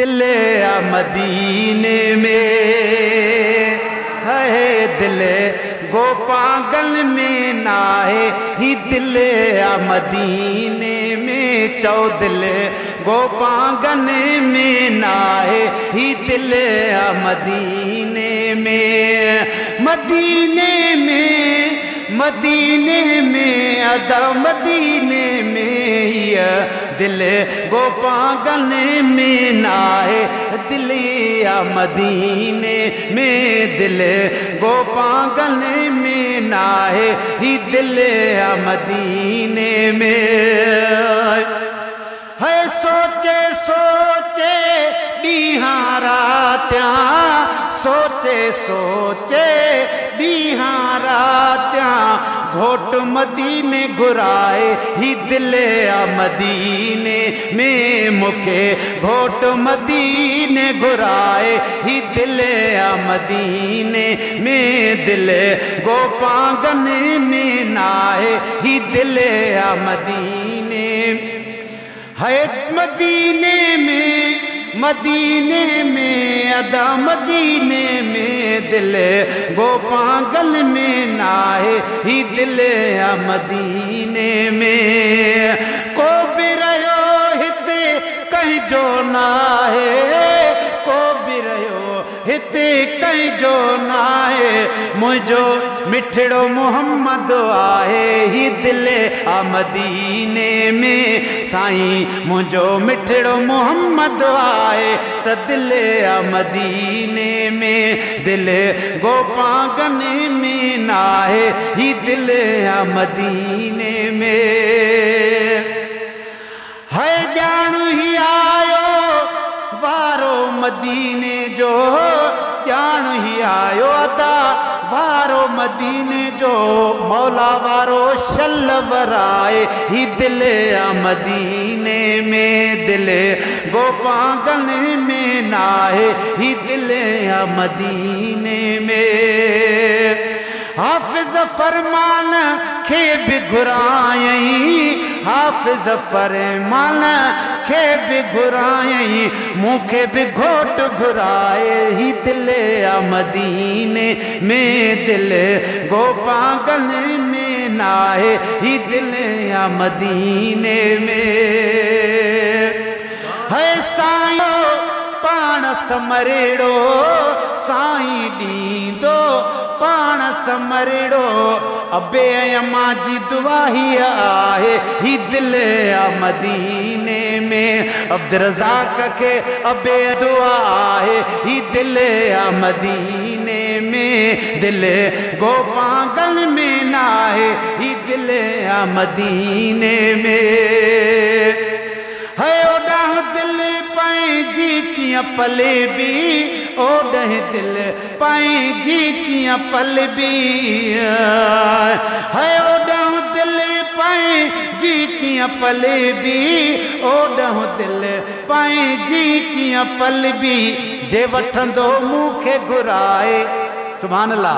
दिल मदीने में है दिल गो पागल में नाहे ही दिल मदीने में चौ दिल गो पागल में नाहे ही दिल मदीने में मदीने में अदा मदीने में दिल गो पागल में नाहे दिल मदीने में दिल गो पागल में नाहे ही दिल मदीने में है सोचे सोचे ॾींहां रातियां सोचे सोचे ॾींहां रातियां घोट मदीने घुराए ही दिल मदीने में मुखे घोट मदीने घुराए ही दिल मदीने में दिल गो पागल में नाहे ही दिल मदीने है मदीने में अदा मदीने में दिल गो पागल में नाहे ही दिल मदीने में को भी रहो हिते कहीं जो नाहे को भी रहो हिते कहीं जो नाहे मुझो मिठड़ो मोहम्मद आहे ही दिल मदीने में साईं मुझो मिठड़ो मोहम्मद आहे त दिल मदीने में दिल गो पागल में नाहे ही दिल मदीने में है जान ही आयो वारो मदीने जो जान ही आयो अदा वारो मदीने जो मौला वारो शलवराए ही दिल मदीने में दिल गो पागल में नाहे ही दिल मदीने में हाफिज फरमान खे भी घुरायई हाफिज फरमान खे भी घुरायई मुखे भी घोट घुराए ही दिल मदीने में दिल गो पागल में नाहे ही दिल मदीने में है साईं पाण समरेड़ो साईं ॾींदो पाण समरेड़ो अबे अम्मा जी दुआ ही आहे ही दिल मदीने में अब्द रज़ाक के अबे दुआ आहे ही दिल मदीने में दिल गो पागल में नाहे ही दिल मदीने में है ओॾाह दिल पंहिंजी कीअं पले बि ओॾह दिल पंहिंजी कीअं पल बि है ओॾह दिल पंहिंजी कीअं पले बि ओॾह दिल पंहिंजी कीअं पल बि जे वठंदो मूंखे घुराए सुभान अल्लाह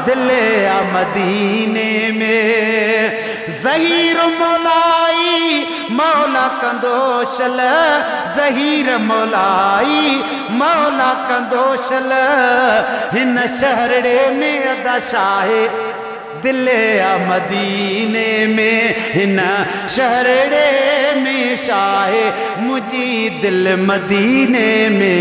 दिल मदीने में ज़हीर मौलाई मौला कंदो शल ज़हीर मौलाई मौला कंदो शल हिन शहरड़े में अदा शाहे दिल मदीने में हिन शहरड़े में शाहे मुझी दिल मदीने में